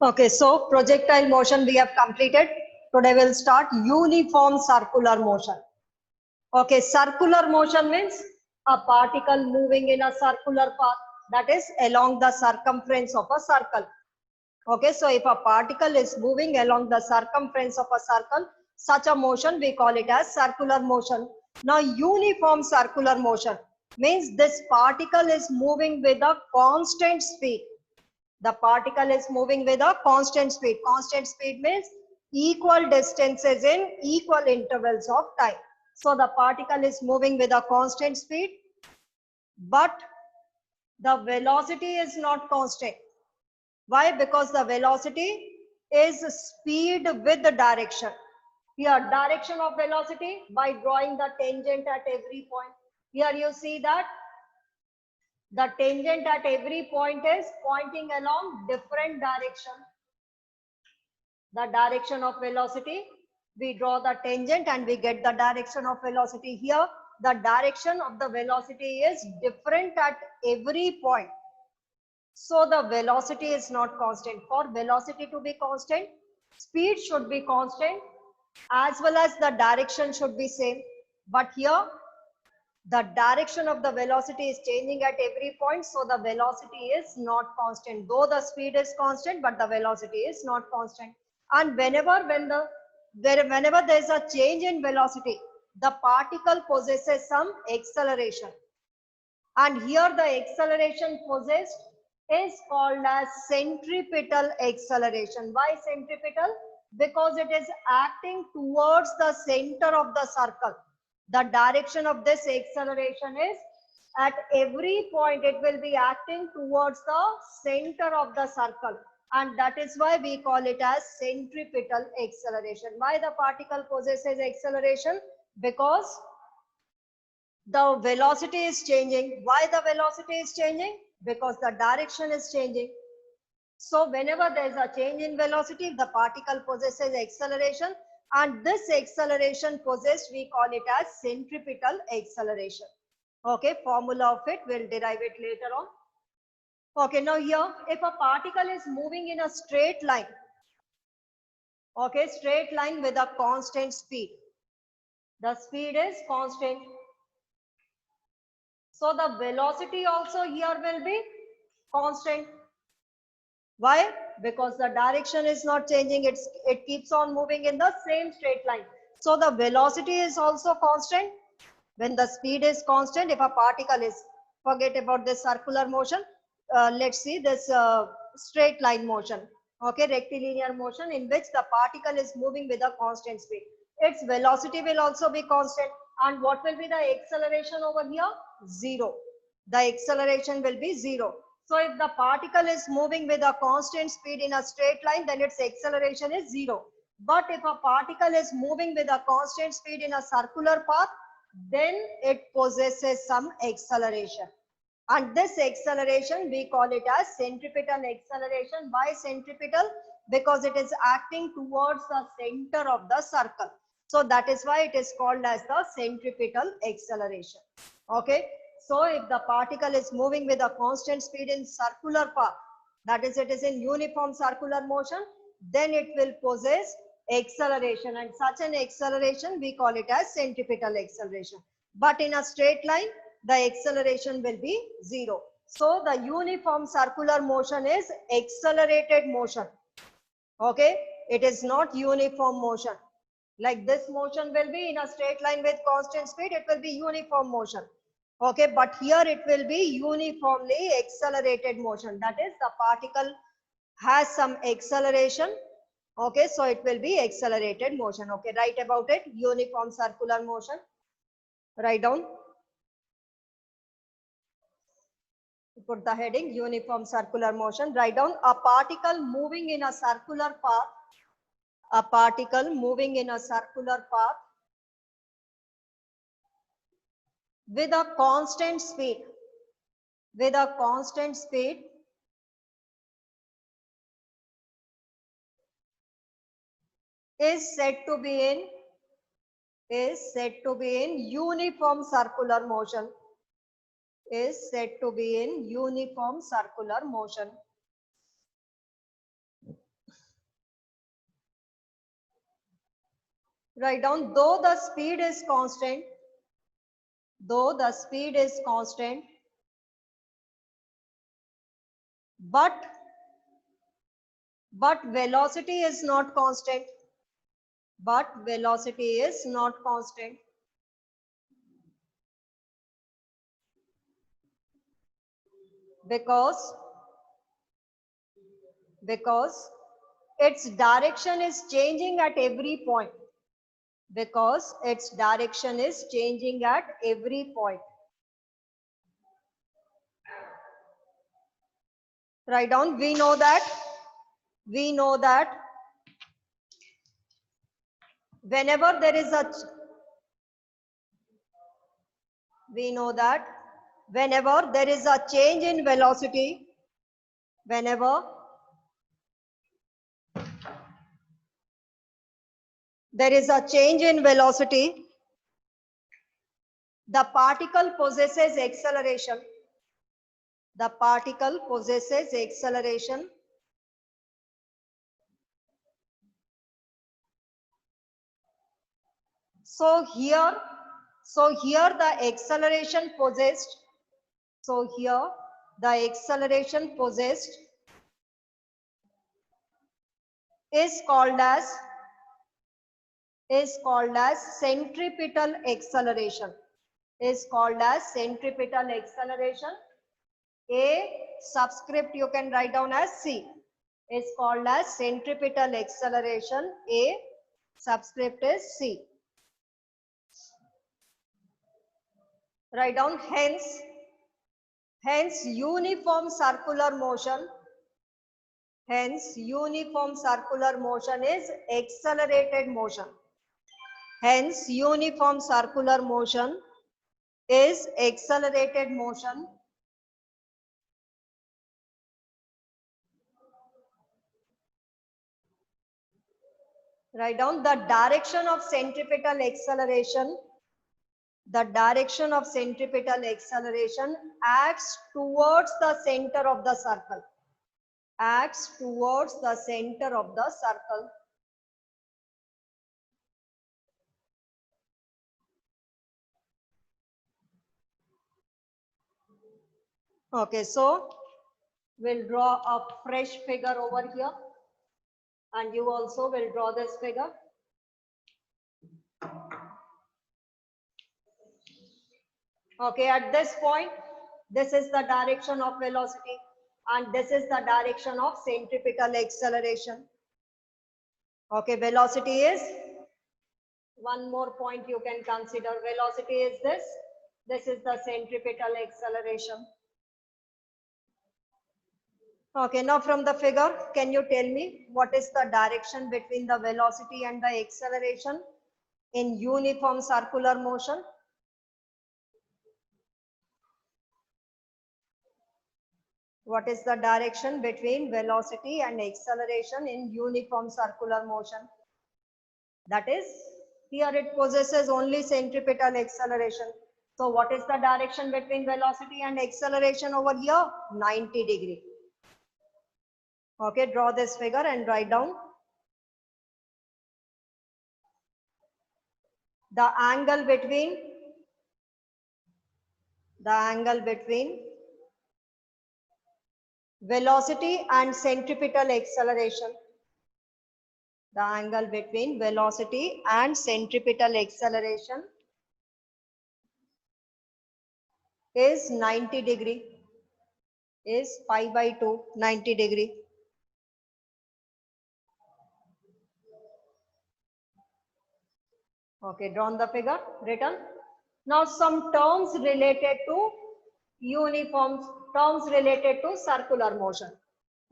Okay, so projectile motion we have completed. Today we'll start uniform circular motion. Okay, circular motion means a particle moving in a circular path, that is along the circumference of a circle. Okay, so if a particle is moving along the circumference of a circle, such a motion we call it as circular motion. Now uniform circular motion means this particle is moving with a constant speed. The particle is moving with a constant speed. Constant speed means equal distances in equal intervals of time. So the particle is moving with a constant speed, but the velocity is not constant. Why? Because the velocity is speed with the direction. Here, direction of velocity by drawing the tangent at every point. Here you see that the tangent at every point is pointing along different direction. The direction of velocity, we draw the tangent and we get the direction of velocity. Here the direction of the velocity is different at every point, so the velocity is not constant. For velocity to be constant, speed should be constant as well as the direction should be same. But here the direction of the velocity is changing at every point, so the velocity is not constant. Though the speed is constant, but the velocity is not constant. And whenever there is a change in velocity, the particle possesses some acceleration. And here the acceleration possessed is called as centripetal acceleration. Why centripetal? Because it is acting towards the center of the circle. The direction of this acceleration is at every point it will be acting towards the center of the circle, and that is why we call it as centripetal acceleration. Why the particle possesses acceleration? Because the velocity is changing. Why the velocity is changing? Because the direction is changing. So whenever there is a change in velocity, the particle possesses acceleration, and this acceleration possessed we call it as centripetal acceleration. Okay, formula of it we'll derive it later on. Okay, now here if a particle is moving in a straight line, okay, straight line with a constant speed, the speed is constant, so the velocity also here will be constant. Why? Because the direction is not changing, it keeps on moving in the same straight line. So the velocity is also constant. When the speed is constant, if a particle is, forget about this circular motion, let's see this straight line motion, okay, rectilinear motion in which the particle is moving with a constant speed. Its velocity will also be constant. And what will be the acceleration over here? Zero. The acceleration will be zero. So if the particle is moving with a constant speed in a straight line, then its acceleration is zero. But if a particle is moving with a constant speed in a circular path, then it possesses some acceleration. And this acceleration we call it as centripetal acceleration. Why centripetal? Because it is acting towards the center of the circle. So that is why it is called as the centripetal acceleration. Okay. So if the particle is moving with a constant speed in circular path, that is it is in uniform circular motion, then it will possess acceleration, and such an acceleration we call it as centripetal acceleration. But in a straight line, the acceleration will be zero. So the uniform circular motion is accelerated motion. Okay, it is not uniform motion. Like this motion will be in a straight line with constant speed, it will be uniform motion. Okay, but here it will be uniformly accelerated motion. That is, the particle has some acceleration. Okay, so it will be accelerated motion. Okay, write about it. Uniform circular motion. Write down. Put the heading uniform circular motion. Write down a particle moving in a circular path. A particle moving in a circular path with a constant speed. With a constant speed is said to be in uniform circular motion. Is said to be in uniform circular motion. Write down, though the speed is constant, though the speed is constant, but velocity is not constant, but velocity is not constant. Because its direction is changing at every point. Because its direction is changing at every point. Write down, we know that whenever there is a whenever there is a change in velocity, whenever there is a change in velocity, the particle possesses acceleration. The particle possesses acceleration. So here the acceleration possessed, is called as centripetal acceleration. Is called as centripetal acceleration. A subscript you can write down as C. Is called as centripetal acceleration. A subscript is C. Write down, hence uniform circular motion. Hence uniform circular motion is accelerated motion. Hence uniform circular motion is accelerated motion. Write down, the direction of centripetal acceleration. The direction of centripetal acceleration acts towards the center of the circle. Acts towards the center of the circle. Okay, so we'll draw a fresh figure over here, and you also will draw this figure. Okay, at this point, this is the direction of velocity, and this is the direction of centripetal acceleration. Okay, velocity is, one more point you can consider, velocity is this. This is the centripetal acceleration. Okay, now from the figure, can you tell me what is the direction between the velocity and the acceleration in uniform circular motion? What is the direction between velocity and acceleration in uniform circular motion? That is, here it possesses only centripetal acceleration. So what is the direction between velocity and acceleration over here? 90 degree. Okay, draw this figure and write down. The angle between velocity and centripetal acceleration. The angle between velocity and centripetal acceleration is 90 degree. Is pi by 2, 90 degree. Okay, drawn the figure, written. Now some terms related to circular motion.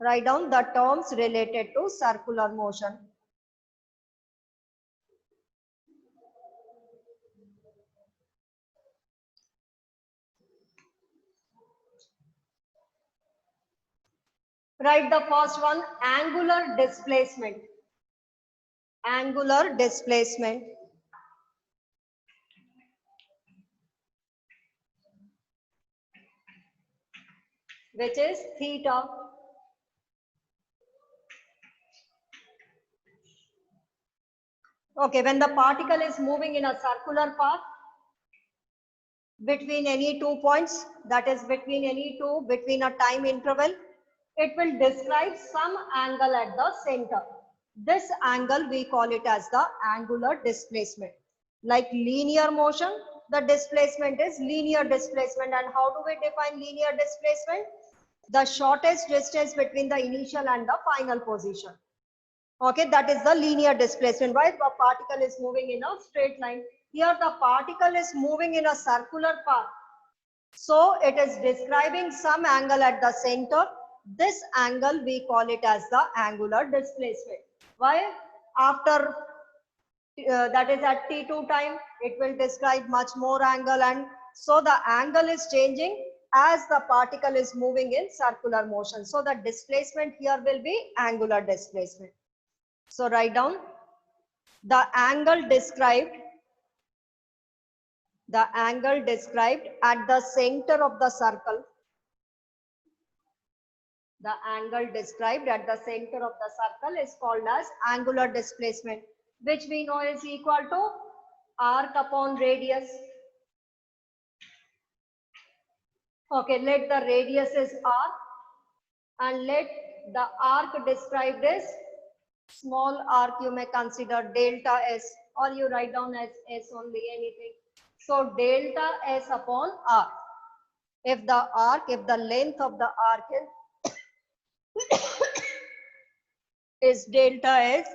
Write down the terms related to circular motion. Write the first one, angular displacement. Angular displacement. Which is theta. Okay, when the particle is moving in a circular path between any 2 points, that is between a time interval, it will describe some angle at the center. This angle we call it as the angular displacement. Like linear motion, the displacement is linear displacement. And how do we define linear displacement? The shortest distance between the initial and the final position. Okay, that is the linear displacement. Why the particle is moving in a straight line? Here the particle is moving in a circular path. So it is describing some angle at the center. This angle we call it as the angular displacement. Why? After that is at t2 time, it will describe much more angle, and so the angle is changing as the particle is moving in circular motion. So the displacement here will be angular displacement. So write down the angle described at the center of the circle. The angle described at the center of the circle is called as angular displacement, which we know is equal to arc upon radius. Okay, let the radius is r and let the arc described as small arc, you may consider delta s, or you write down as s only, anything. So delta s upon r. If the length of the arc is delta s,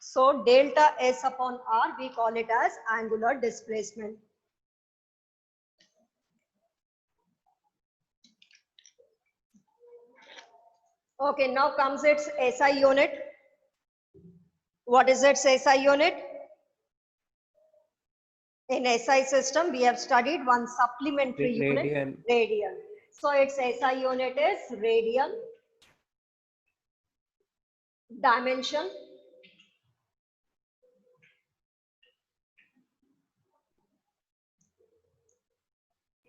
so delta s upon r, we call it as angular displacement. Okay, now comes its SI unit. What is its SI unit? In SI system, we have studied one supplementary unit, radian. So its SI unit is radian. Dimension.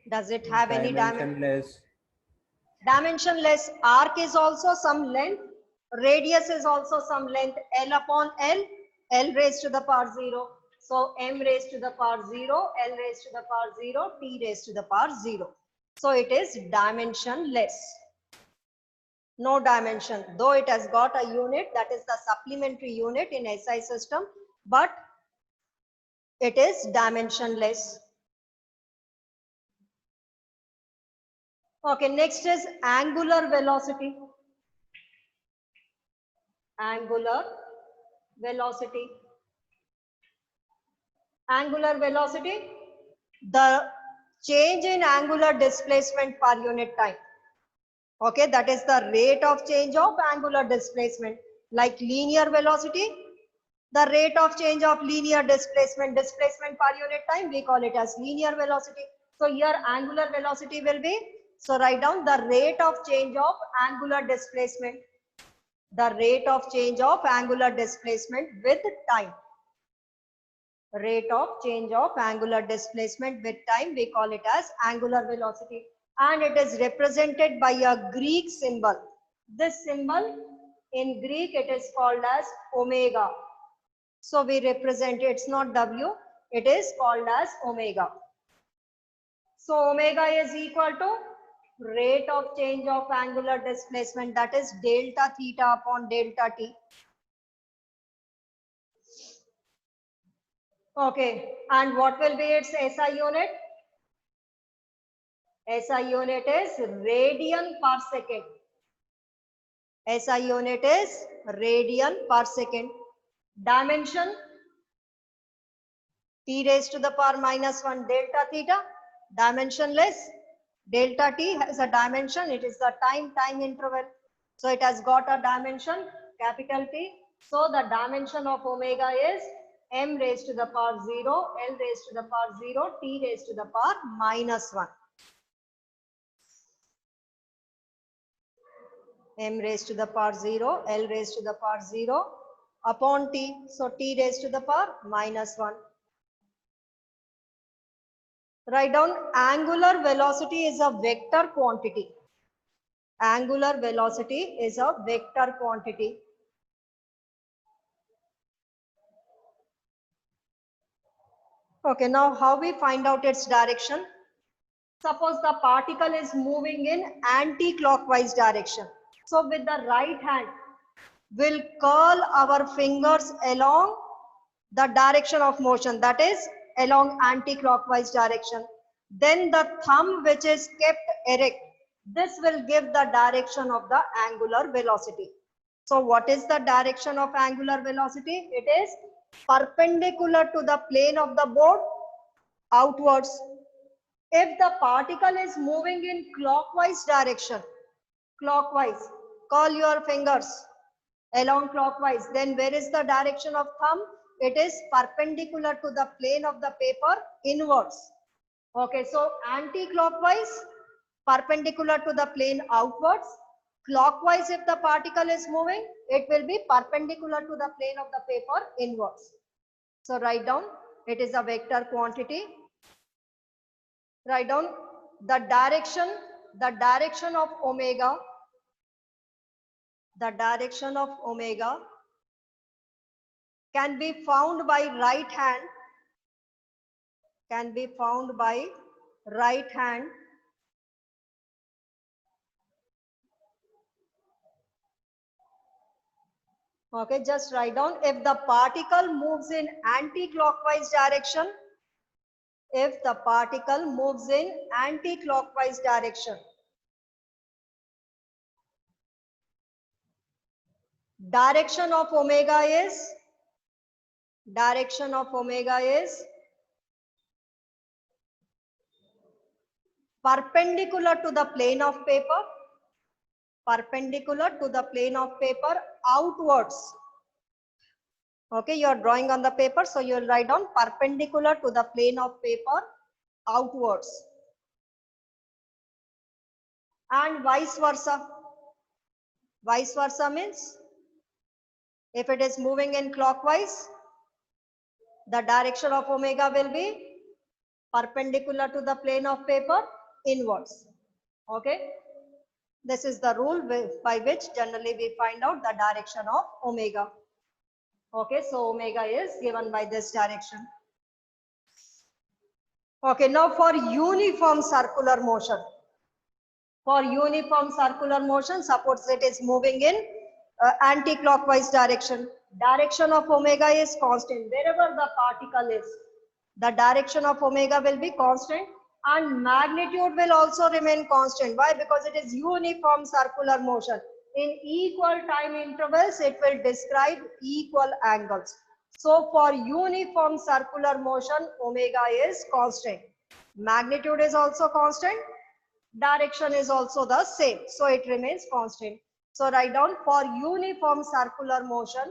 Does it have any dimension? Dimensionless. Arc is also some length. Radius is also some length. L upon L. L raised to the power 0. So m raised to the power 0, L raised to the power 0, T raised to the power 0. So it is dimensionless. No dimension. Though it has got a unit, that is the supplementary unit in SI system, but it is dimensionless. Okay, next is angular velocity. Angular velocity. Angular velocity, the change in angular displacement per unit time. Okay, that is the rate of change of angular displacement. Like linear velocity, the rate of change of linear displacement per unit time, we call it as linear velocity. So here angular velocity will be, so write down the rate of change of angular displacement. The rate of change of angular displacement with time. Rate of change of angular displacement with time, we call it as angular velocity. And it is represented by a Greek symbol. This symbol in Greek, it is called as omega. So we represent, it's not W, it is called as omega. So omega is equal to rate of change of angular displacement, that is delta theta upon delta t. Okay, and what will be its SI unit? SI unit is radian per second. SI unit is radian per second. Dimension, T raised to the power -1 delta theta. Dimensionless. Delta t has a dimension. It is the time interval. So it has got a dimension, capital T. So the dimension of omega is m raised to the power 0, L raised to the power 0, T raised to the power -1. M raised to the power 0, L raised to the power 0 upon T. So T raised to the power -1. Write down angular velocity is a vector quantity. Angular velocity is a vector quantity. Okay, now how we find out its direction? Suppose the particle is moving in anti-clockwise direction. So with the right hand, we'll curl our fingers along the direction of motion, that is along anti-clockwise direction. Then the thumb, which is kept erect, this will give the direction of the angular velocity. So what is the direction of angular velocity? It is perpendicular to the plane of the board outwards. If the particle is moving in clockwise direction, clockwise, curl your fingers along clockwise, then where is the direction of thumb? It is perpendicular to the plane of the paper inwards. Okay, so anti-clockwise, perpendicular to the plane outwards. Clockwise, if the particle is moving, it will be perpendicular to the plane of the paper inwards. So write down, it is a vector quantity. Write down the direction of omega, the direction of omega can be found by right hand, can be found by right hand okay, just write down, if the particle moves in anti-clockwise direction, if the particle moves in anti-clockwise direction, direction of omega is perpendicular to the plane of paper, perpendicular to the plane of paper outwards. Okay, you are drawing on the paper, so you will write down perpendicular to the plane of paper outwards. And vice versa. Vice versa means if it is moving in clockwise, the direction of omega will be perpendicular to the plane of paper inwards. Okay, this is the rule by which generally we find out the direction of omega. Okay, so omega is given by this direction. Okay, now for uniform circular motion. For uniform circular motion, suppose it is moving in anti-clockwise direction. Direction of omega is constant. Wherever the particle is, the direction of omega will be constant and magnitude will also remain constant. Why? Because it is uniform circular motion. In equal time intervals, it will describe equal angles. So for uniform circular motion, omega is constant. Magnitude is also constant. Direction is also the same. So it remains constant. So write down for uniform circular motion.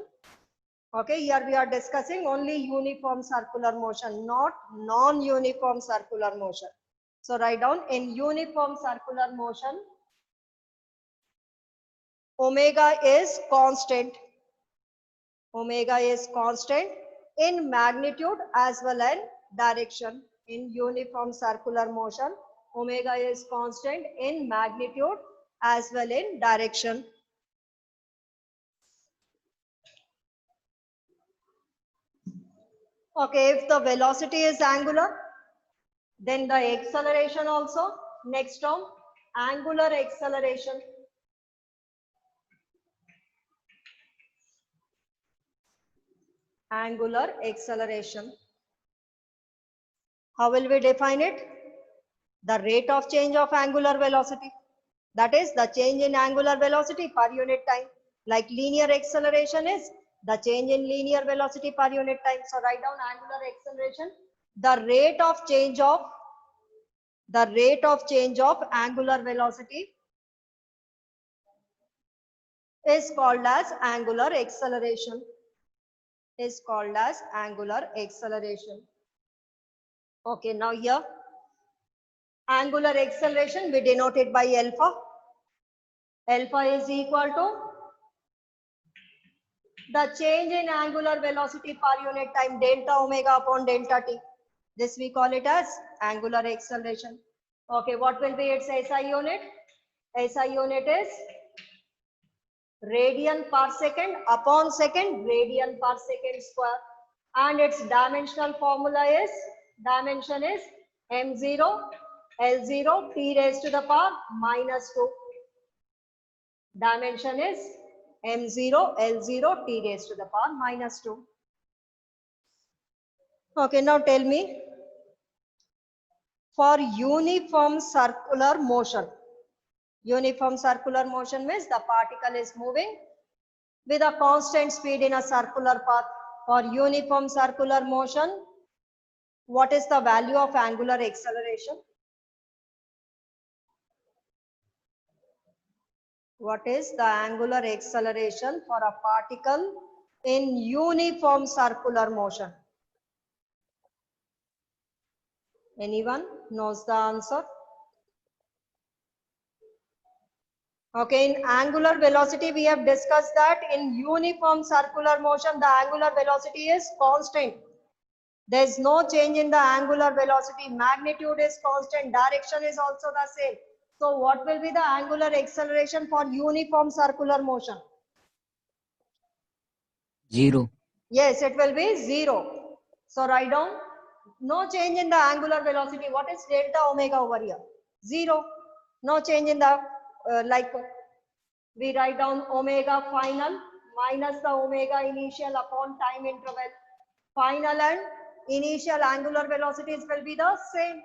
Okay, here we are discussing only uniform circular motion, not non-uniform circular motion. So write down, in uniform circular motion, omega is constant. Omega is constant in magnitude as well as direction. In uniform circular motion, omega is constant in magnitude as well in direction. Okay, if the velocity is angular, then the acceleration also. Next term, angular acceleration. Angular acceleration. How will we define it? The rate of change of angular velocity. That is the change in angular velocity per unit time. Like linear acceleration is the change in linear velocity per unit time. So write down angular acceleration. The rate of change of angular velocity is called as angular acceleration. Is called as angular acceleration. Okay, now here angular acceleration we denote it by alpha. Alpha is equal to the change in angular velocity per unit time delta omega upon delta t. This we call it as angular acceleration. Okay, what will be its SI unit? SI unit is radian per second upon second, radian per second square. And its dimensional formula is Dimension is m0 L0 t raised to the power minus 2. Dimension is m0 L0 t raised to the power minus 2. Okay, now tell me, for uniform circular motion. Uniform circular motion means the particle is moving with a constant speed in a circular path. For uniform circular motion, what is the value of angular acceleration? What is the angular acceleration for a particle in uniform circular motion? Anyone knows the answer? Okay, in angular velocity, we have discussed that in uniform circular motion, the angular velocity is constant. There is no change in the angular velocity. Magnitude is constant. Direction is also the same. So what will be the angular acceleration for uniform circular motion? 0. Yes, it will be 0. So write down, no change in the angular velocity. What is delta omega over here? 0. No change in the, we write down omega final minus the omega initial upon time interval. Final and initial angular velocities will be the same.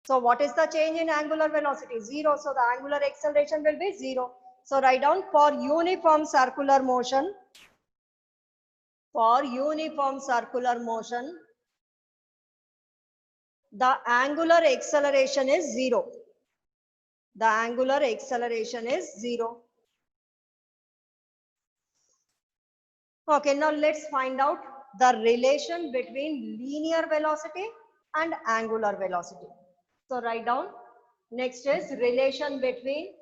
So what is the change in angular velocity? 0. So the angular acceleration will be 0. So write down, for uniform circular motion, the angular acceleration is 0. The angular acceleration is 0. Okay, now let's find out the relation between linear velocity and angular velocity. So write down, next is relation between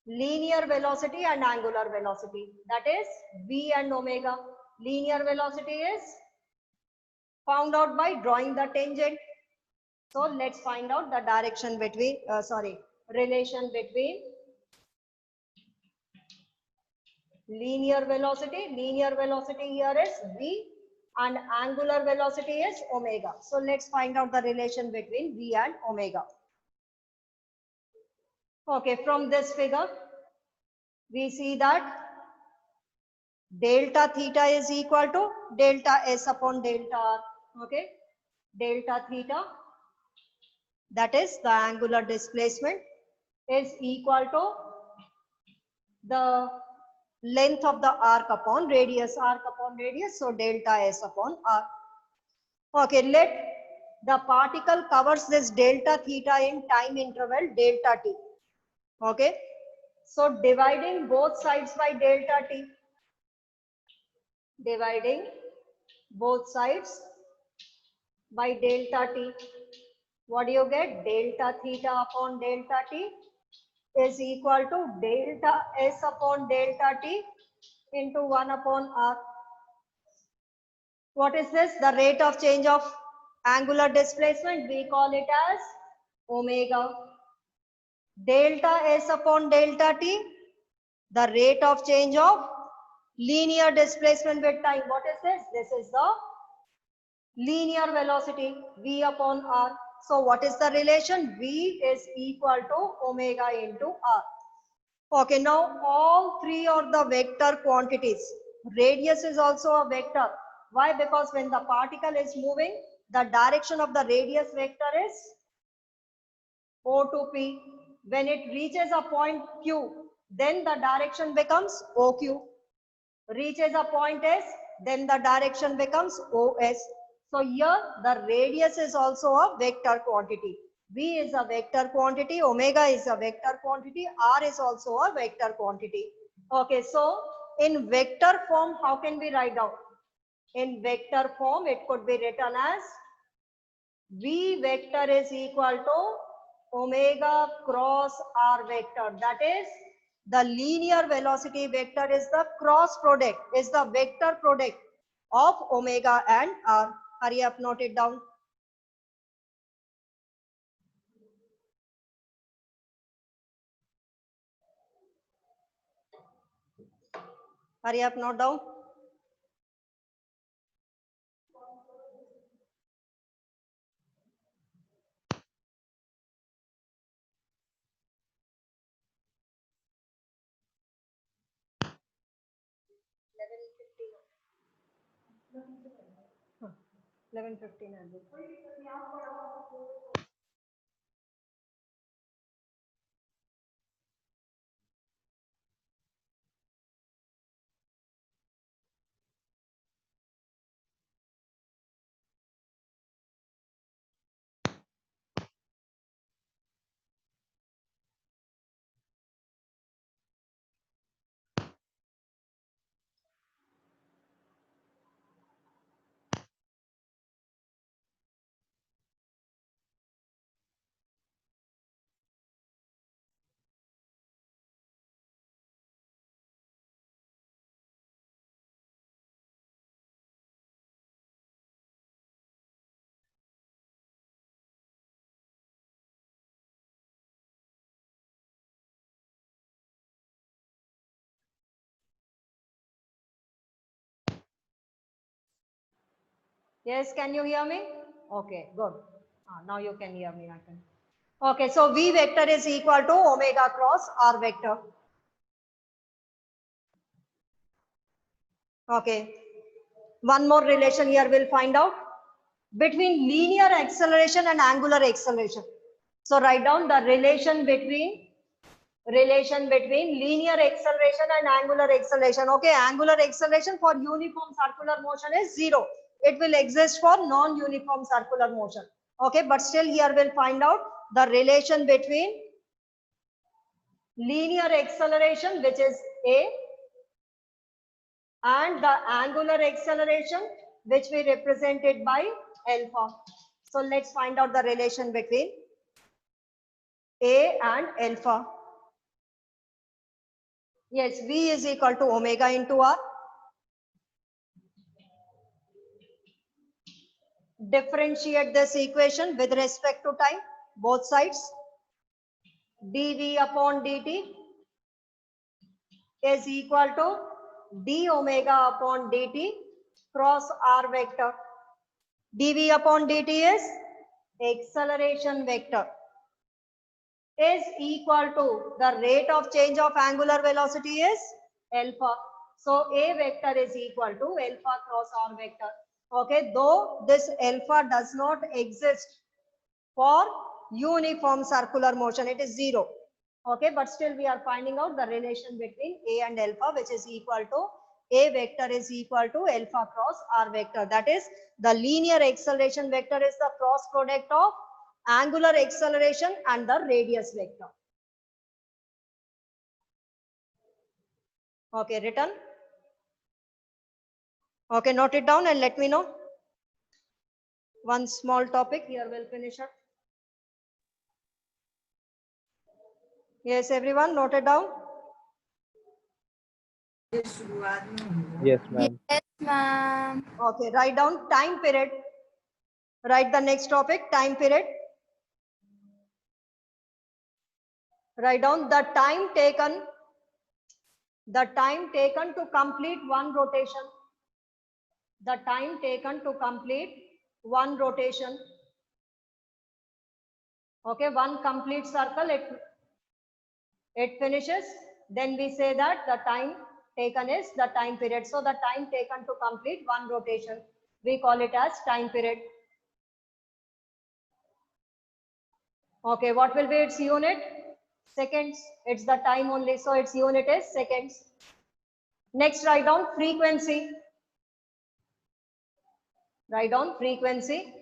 linear velocity and angular velocity. That is v and omega. Linear velocity is found out by drawing the tangent. So let's find out the direction between, relation between linear velocity. Linear velocity here is v and angular velocity is omega. So let's find out the relation between v and omega. Okay, from this figure, we see that delta theta is equal to delta s upon delta r. Okay, delta theta, that is the angular displacement, is equal to the length of the arc upon radius, so delta s upon r. Okay, let the particle covers this delta theta in time interval delta t. Okay, so dividing both sides by delta t, dividing both sides by delta t, what do you get? Delta theta upon delta t is equal to delta s upon delta t into 1 upon r. What is this? The rate of change of angular displacement. We call it as omega. Delta s upon delta t, the rate of change of linear displacement with time. What is this? This is the linear velocity, v upon r. So what is the relation? V is equal to omega into r. Okay, now all three are the vector quantities. Radius is also a vector. Why? Because when the particle is moving, the direction of the radius vector is O to P. When it reaches a point Q, then the direction becomes OQ. Reaches a point S, then the direction becomes OS. So here the radius is also a vector quantity. V is a vector quantity, omega is a vector quantity, R is also a vector quantity. Okay, so in vector form, how can we write down? In vector form, it could be written as V vector is equal to omega cross R vector. That is, the linear velocity vector is the cross product, is the vector product of omega and R. Hurry up, note it down. Hurry up, note down. 11:15. Yes, can you hear me? Okay, good. Now you can hear me. I can. Okay, so V vector is equal to omega cross R vector. Okay. One more relation here we'll find out between linear acceleration and angular acceleration. So write down the relation between linear acceleration and angular acceleration. Okay, angular acceleration for uniform circular motion is 0. It will exist for non-uniform circular motion. Okay, but still here we'll find out the relation between linear acceleration, which is A, and the angular acceleration, which we represented by alpha. So let's find out the relation between A and alpha. Yes, V is equal to omega into R. Differentiate this equation with respect to time, both sides. dV upon dt is equal to d omega upon dt cross R vector. dV upon dt is acceleration vector, is equal to the rate of change of angular velocity is alpha. So A vector is equal to alpha cross R vector. Okay, though this alpha does not exist for uniform circular motion, it is 0. Okay, but still we are finding out the relation between A and alpha, which is equal to A vector is equal to alpha cross R vector. That is, the linear acceleration vector is the cross product of angular acceleration and the radius vector. Okay, written. Okay, note it down and let me know. One small topic here, we'll finish up. Yes, everyone, note it down. Yes, ma'am. Yes, ma'am. Okay, write down time period. Write the next topic, time period. Write down the time taken to complete one rotation. The time taken to complete one rotation. Okay, one complete circle, it finishes. Then we say that the time taken is the time period. So the time taken to complete one rotation, we call it as time period. Okay, what will be its unit? Seconds. It's the time only, so its unit is seconds. Next, write down frequency. Write down frequency.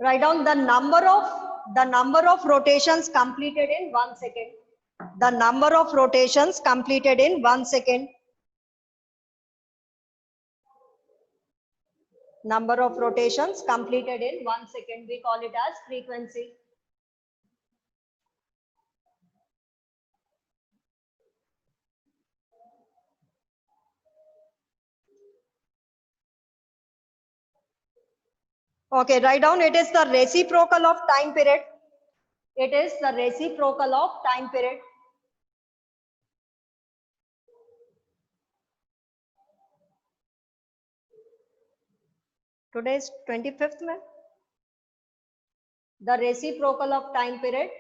Write down the number of rotations completed in 1 second. The number of rotations completed in 1 second. Number of rotations completed in 1 second. We call it as frequency. Okay, write down it is the reciprocal of time period. It is the reciprocal of time period. Today is 25th, man. The reciprocal of time period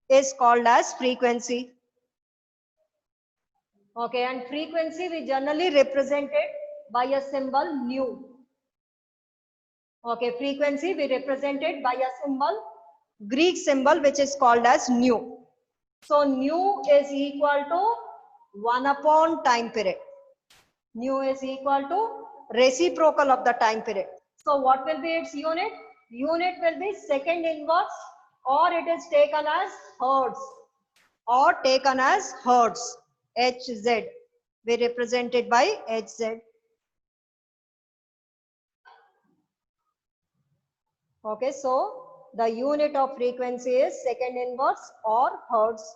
is called as frequency. Okay, and frequency we generally represent it by a symbol nu. Okay, frequency we represent it by a symbol, Greek symbol, which is called as nu. So nu is equal to 1 upon time period. Nu is equal to reciprocal of the time period. So what will be its unit? Unit will be second inverse, or it is taken as hertz, or taken as hertz, Hz. We represent it by Hz. Okay, so the unit of frequency is second inverse or hertz.